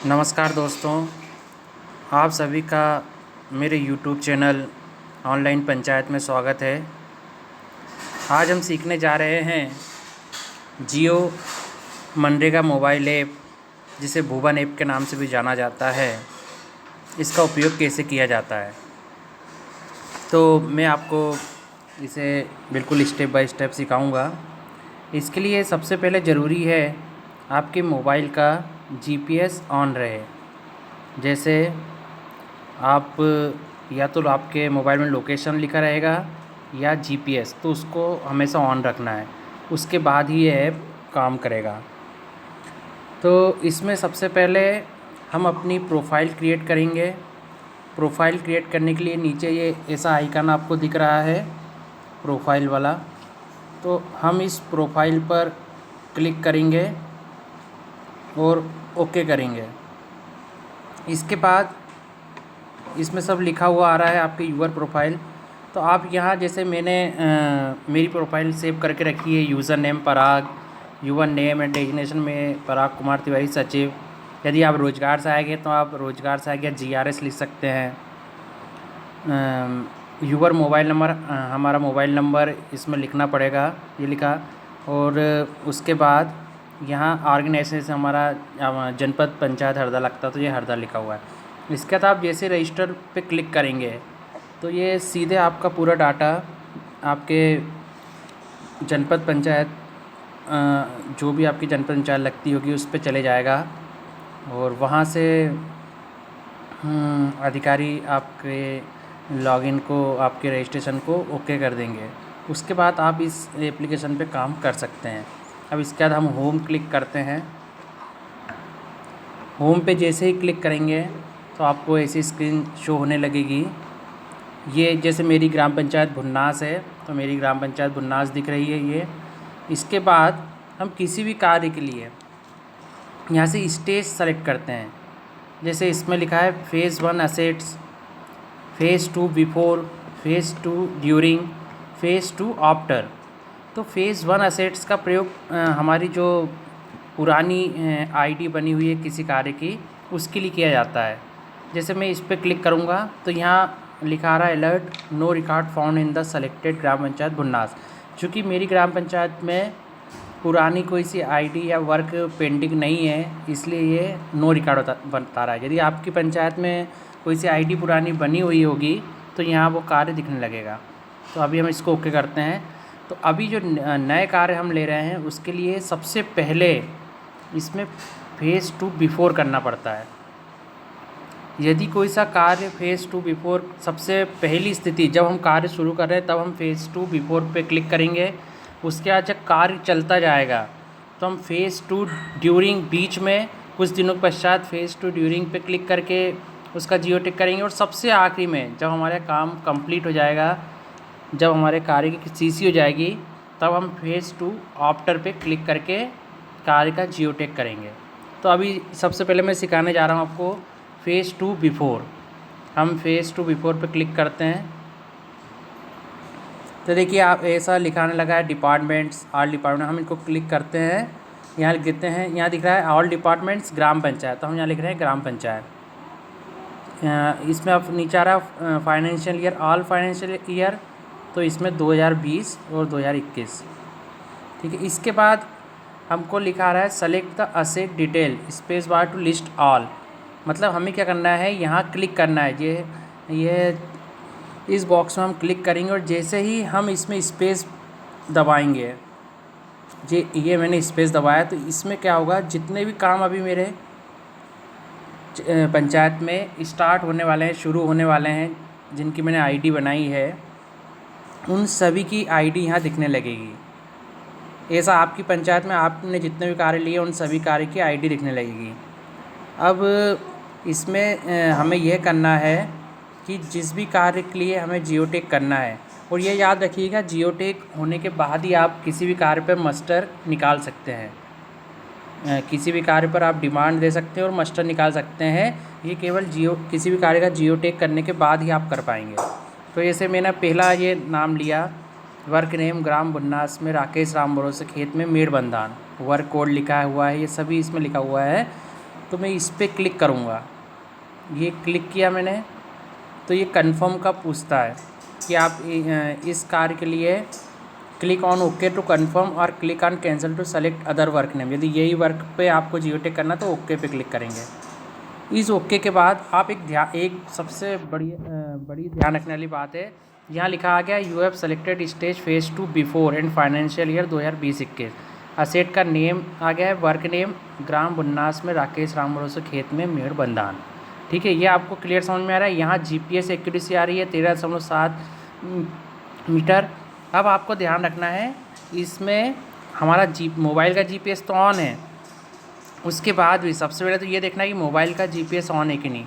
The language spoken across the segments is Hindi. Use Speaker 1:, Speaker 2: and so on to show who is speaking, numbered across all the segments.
Speaker 1: नमस्कार दोस्तों, आप सभी का मेरे यूट्यूब चैनल ऑनलाइन पंचायत में स्वागत है। आज हम सीखने जा रहे हैं जियो मनरेगा मोबाइल ऐप, जिसे भुवन ऐप के नाम से भी जाना जाता है, इसका उपयोग कैसे किया जाता है। तो मैं आपको इसे बिल्कुल स्टेप बाय स्टेप सिखाऊंगा। इसके लिए सबसे पहले ज़रूरी है आपके मोबाइल का जीपीएस ऑन रहे। जैसे आप या तो आपके मोबाइल में लोकेशन लिखा रहेगा या जीपीएस, तो उसको हमेशा ऑन रखना है, उसके बाद ही ये ऐप काम करेगा। तो इसमें सबसे पहले हम अपनी प्रोफाइल क्रिएट करेंगे। प्रोफाइल क्रिएट करने के लिए नीचे ये ऐसा आइकन आपको दिख रहा है, प्रोफाइल वाला। तो हम इस प्रोफाइल पर क्लिक करेंगे और ओके करेंगे। इसके बाद इसमें सब लिखा हुआ आ रहा है आपके यूज़र प्रोफाइल। तो आप यहाँ जैसे मैंने मेरी प्रोफाइल सेव करके रखी है, user name Parag, user name and designation में पराग कुमार तिवारी सचिव। यदि आप रोजगार सहायक हैं तो आप रोजगार सहायक या जीआरएस लिख सकते हैं। यूज़र मोबाइल नंबर, हमारा मोबाइल नंबर इसमें लिखना पड़ेगा, ये लिखा। और उसके बाद यहाँ ऑर्गेनाइजेशन हमारा जनपद पंचायत हरदा लगता, तो ये हरदा लिखा हुआ है। इसके बाद आप जैसे रजिस्टर पे क्लिक करेंगे तो ये सीधे आपका पूरा डाटा आपके जनपद पंचायत, जो भी आपकी जनपद पंचायत लगती होगी उस पर चले जाएगा। और वहाँ से अधिकारी आपके लॉगिन को, आपके रजिस्ट्रेशन को ओके कर देंगे। उसके बाद आप इस एप्लीकेशन पे काम कर सकते हैं। अब इसके बाद हम होम क्लिक करते हैं। होम पे जैसे ही क्लिक करेंगे तो आपको ऐसी स्क्रीन शो होने लगेगी। ये जैसे मेरी ग्राम पंचायत भुन्नास है, तो मेरी ग्राम पंचायत भुन्नास दिख रही है ये। इसके बाद हम किसी भी कार्य के लिए यहाँ से स्टेज सेलेक्ट करते हैं। जैसे इसमें लिखा है phase 1 assets, phase 2 before, phase 2 during, phase 2 after. तो फेज़ 1 असेट्स का प्रयोग हमारी जो पुरानी आईडी बनी हुई है किसी कार्य की, उसके लिए किया जाता है। जैसे मैं इस पर क्लिक करूँगा तो यहाँ लिखा आ रहा है alert, no record found in the selected gram panchayat Bhunnas. चूँकि मेरी ग्राम पंचायत में पुरानी कोई सी आईडी या वर्क पेंडिंग नहीं है, इसलिए ये नो रिकॉर्ड बता रहा है। यदि आपकी पंचायत में कोई सी आईडी पुरानी बनी हुई होगी तो यहाँ वो कार्य दिखने लगेगा। तो अभी हम इसको ओके करते हैं। तो अभी जो नए कार्य हम ले रहे हैं उसके लिए सबसे पहले इसमें फेज़ 2 बिफोर करना पड़ता है। यदि कोई सा कार्य फेज़ 2 बिफोर, सबसे पहली स्थिति जब हम कार्य शुरू कर रहे हैं तब हम फेज़ 2 बिफोर पे क्लिक करेंगे। उसके बाद जब कार्य चलता जाएगा तो हम फेज़ 2 ड्यूरिंग, बीच में कुछ दिनों के पश्चात फेज़ 2 ड्यूरिंग पे क्लिक करके उसका जियो टिक करेंगे। और सबसे आखिरी में जब हमारा काम कंप्लीट हो जाएगा, जब हमारे कार्य की सीसी हो जाएगी, तब हम फेज़ 2 आफ्टर पे क्लिक करके कार्य का जियो टिक करेंगे। तो अभी सबसे पहले मैं सिखाने जा रहा हूँ आपको फेज़ 2 बिफोर। हम फेज़ 2 बिफोर पे क्लिक करते हैं तो देखिए आप ऐसा लिखाने लगा है डिपार्टमेंट्स, ऑल डिपार्टमेंट। हम इनको क्लिक करते हैं, यहाँ लिख देते हैं, यहाँ दिख रहा है ऑल डिपार्टमेंट्स ग्राम पंचायत, तो हम यहाँ लिख रहे हैं ग्राम पंचायत। इसमें अब नीचे आ रहा है financial year, all financial year, तो इसमें 2020 और 2021, ठीक है। इसके बाद हमको लिखा रहा है select the asset detail space bar to list all. मतलब हमें क्या करना है, यहाँ क्लिक करना है। ये इस बॉक्स में हम क्लिक करेंगे और जैसे ही हम इसमें स्पेस दबाएंगे, ये मैंने स्पेस दबाया, तो इसमें क्या होगा, जितने भी काम अभी मेरे पंचायत में स्टार्ट होने वाले हैं, शुरू होने वाले हैं, जिनकी मैंने आईडी बनाई है, उन सभी की आईडी यहाँ दिखने लगेगी। ऐसा आपकी पंचायत में आपने जितने भी कार्य लिए उन सभी कार्य की आईडी दिखने लगेगी। अब इसमें हमें यह करना है कि जिस भी कार्य के लिए हमें जियो टिक करना है, और ये याद रखिएगा जियो टिक होने के बाद ही आप किसी भी कार्य पर मस्टर निकाल सकते हैं। किसी भी कार्य पर आप डिमांड दे सकते हैं और मस्टर निकाल सकते हैं। ये केवल किसी भी कार्य का जियो टिक करने के बाद ही आप कर पाएंगे। तो जैसे मैंने पहला ये नाम लिया, वर्क नेम ग्राम भुन्नास में राकेश राम भरोसे खेत में मेड़ बंधान, वर्क कोड लिखा हुआ है, ये सभी इसमें लिखा हुआ है। तो मैं इस पर क्लिक करूँगा। ये क्लिक किया मैंने तो ये कंफर्म का पूछता है कि आप इस कार्य के लिए click on okay to confirm और click on cancel to select other work name. यदि यही वर्क पे आपको जियोटेक करना तो ओके पे क्लिक करेंगे। इस ओके के बाद आप एक सबसे बड़ी ध्यान रखने वाली बात है, यहाँ लिखा आ गया you have selected stage phase 2 before and financial year 2020-21। Asset का नेम आ गया है, वर्क नेम ग्राम बुन्नास में राकेश राम भरोसे खेत में मेड़ बंधान। ठीक है, ये आपको क्लियर समझ में आ रहा है। यहाँ जीपीएस एक्यूरेसी आ रही है 13.7 मीटर। अब आपको ध्यान रखना है, इसमें हमारा मोबाइल का जीपीएस तो ऑन है, उसके बाद भी सबसे पहले तो ये देखना है कि मोबाइल का जीपीएस ऑन है कि नहीं।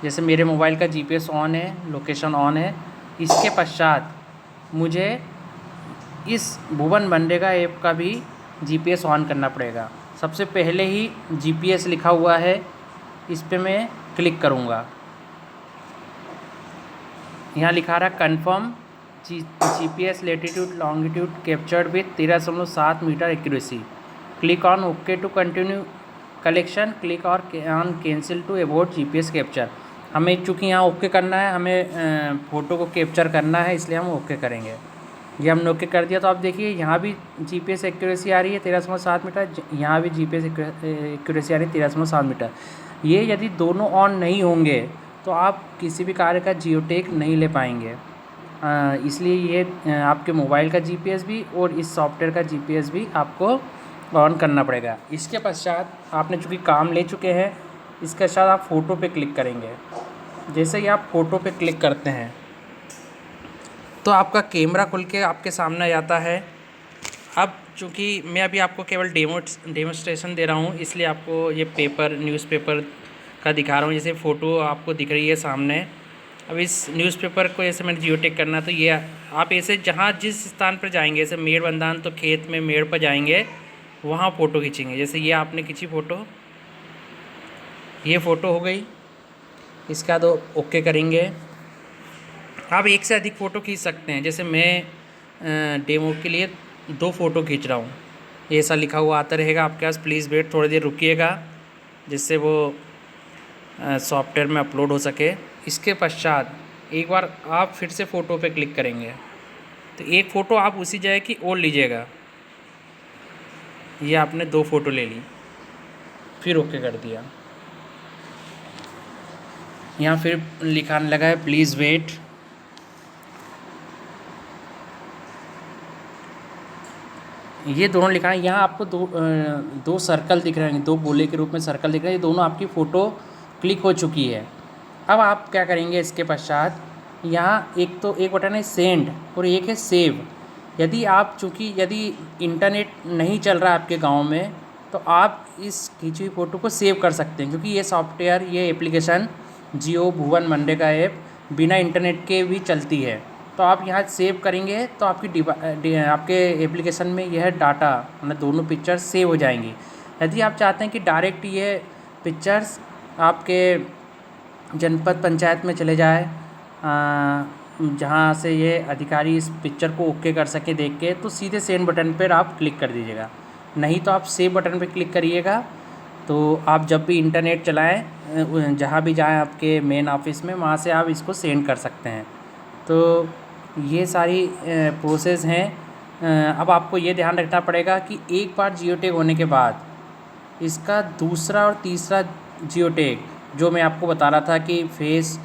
Speaker 1: जैसे मेरे मोबाइल का जीपीएस ऑन है, लोकेशन ऑन है। इसके पश्चात मुझे इस भुवन मनरेगा ऐप का भी जीपीएस ऑन करना पड़ेगा। सबसे पहले ही जीपीएस लिखा हुआ है, इस पर मैं क्लिक करूँगा। यहाँ लिखा रहा confirm GPS latitude longitude captured with 13.7 metre accuracy. Click on okay to continue collection, click और on cancel to abort GPS capture. हमें चूँकि यहाँ ओके करना है, हमें फ़ोटो को कैप्चर करना है, इसलिए हम ओके करेंगे। ये हमने ओके कर दिया तो आप देखिए यहाँ भी जीपीएस एक्यूरेसी आ रही है 13.7 मीटर, यहाँ भी जीपीएस एक्यूरेसी आ रही है 13.7 मीटर। ये यदि दोनों ऑन नहीं होंगे तो आप किसी भी कार्य का जियोटेक नहीं ले पाएंगे। इसलिए ये आपके मोबाइल का जीपीएस भी और इस सॉफ्टवेयर का जीपीएस भी आपको ऑन करना पड़ेगा। इसके पश्चात आपने चूँकि काम ले चुके हैं, इसके पश्चात आप फ़ोटो पे क्लिक करेंगे। जैसे ही आप फ़ोटो पे क्लिक करते हैं तो आपका कैमरा खुल के आपके सामने आ जाता है। अब चूँकि मैं अभी आपको केवल डेमोस्ट्रेशन दे रहा हूँ, इसलिए आपको ये न्यूज़पेपर का दिखा रहा हूँ। जैसे फ़ोटो आपको दिख रही है सामने। अब इस न्यूज़पेपर को ऐसे मैंने जियोटेक करना है तो ये आप ऐसे जिस स्थान पर जाएंगे, जैसे मेड़ बंधान तो खेत में मेड़ पर जाएंगे, वहाँ फ़ोटो खींचेंगे। जैसे ये आपने खींची फ़ोटो, ये फ़ोटो हो गई। इसका तो ओके करेंगे। आप एक से अधिक फ़ोटो खींच सकते हैं। जैसे मैं डेमो के लिए 2 फ़ोटो खींच रहा हूँ, ऐसा लिखा हुआ आता रहेगा आपके पास। प्लीज़ वेट, थोड़ी देर रुकिएगा जिससे वो सॉफ्टवेयर में अपलोड हो सके। इसके पश्चात एक बार आप फिर से फ़ोटो पे क्लिक करेंगे तो एक फ़ोटो आप उसी जगह की और लीजिएगा। ये आपने 2 फ़ोटो ले ली, फिर ओके कर दिया। यहाँ फिर लिखाने लगा है प्लीज़ वेट। ये दोनों लिखा है। यहाँ आपको दो सर्कल दिख रहे हैं, 2 गोले के रूप में सर्कल दिख रहे हैं। ये दोनों आपकी फ़ोटो क्लिक हो चुकी है। अब आप क्या करेंगे, इसके पश्चात यहाँ एक बटन है सेंड और एक है सेव। यदि इंटरनेट नहीं चल रहा है आपके गांव में तो आप इस खींची हुई फ़ोटो को सेव कर सकते हैं, क्योंकि ये सॉफ्टवेयर, ये एप्लीकेशन जियो भुवन मनरेगा ऐप बिना इंटरनेट के भी चलती है। तो आप यहाँ सेव करेंगे तो आपके एप्लीकेशन में यह डाटा मतलब दोनों पिक्चर्स सेव हो जाएंगी। यदि आप चाहते हैं कि डायरेक्ट ये पिक्चर्स आपके जनपद पंचायत में चले जाए, जहाँ से ये अधिकारी इस पिक्चर को ओके कर सके देख के, तो सीधे सेंड बटन पर आप क्लिक कर दीजिएगा। नहीं तो आप सेव बटन पर क्लिक करिएगा। तो आप जब भी इंटरनेट चलाएं, जहाँ भी जाएं आपके मेन ऑफिस में, वहाँ से आप इसको सेंड कर सकते हैं। तो ये सारी प्रोसेस हैं। अब आपको ये ध्यान रखना पड़ेगा कि एक बार जियोटेक होने के बाद इसका दूसरा और तीसरा जियोटेक, जो मैं आपको बता रहा था कि फेज़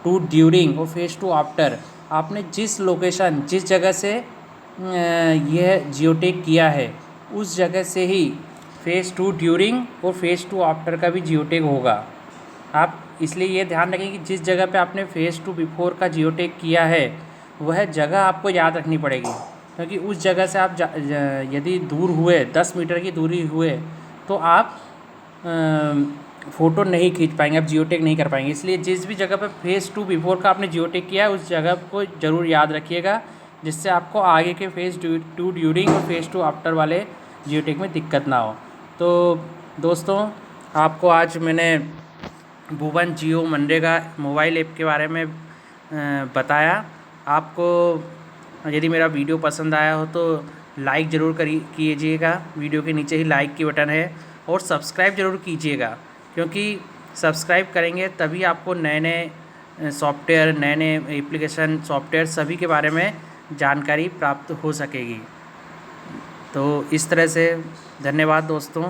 Speaker 1: 2 ड्यूरिंग और फेज़ 2 आफ्टर, आपने जिस जगह से यह जियोटेक किया है उस जगह से ही फेज़ 2 ड्यूरिंग और फेज़ 2 आफ्टर का भी जियोटेक होगा। आप इसलिए ये ध्यान रखें कि जिस जगह पे आपने फेज़ 2 बिफोर का जियोटेक किया है वह जगह आपको याद रखनी पड़ेगी, क्योंकि उस जगह से आप यदि दूर हुए, 10 मीटर की दूरी हुए, तो आप फ़ोटो नहीं खींच पाएंगे, आप जियोटेक नहीं कर पाएंगे। इसलिए जिस भी जगह पर फेज़ 2 बिफोर का आपने जियोटेक किया है उस जगह को ज़रूर याद रखिएगा, जिससे आपको आगे के फेज़ 2 ड्यूरिंग और फेज़ 2 आफ्टर वाले जियोटेक में दिक्कत ना हो। तो दोस्तों, आपको आज मैंने भुवन जियो मनरेगा मोबाइल ऐप के बारे में बताया। आपको यदि मेरा वीडियो पसंद आया हो तो लाइक ज़रूर कीजिएगा। वीडियो के नीचे ही लाइक की बटन है, और सब्सक्राइब ज़रूर कीजिएगा, क्योंकि सब्सक्राइब करेंगे तभी आपको नए नए सॉफ्टवेयर, नए नए एप्लीकेशन, सॉफ्टवेयर सभी के बारे में जानकारी प्राप्त हो सकेगी। तो इस तरह से धन्यवाद दोस्तों।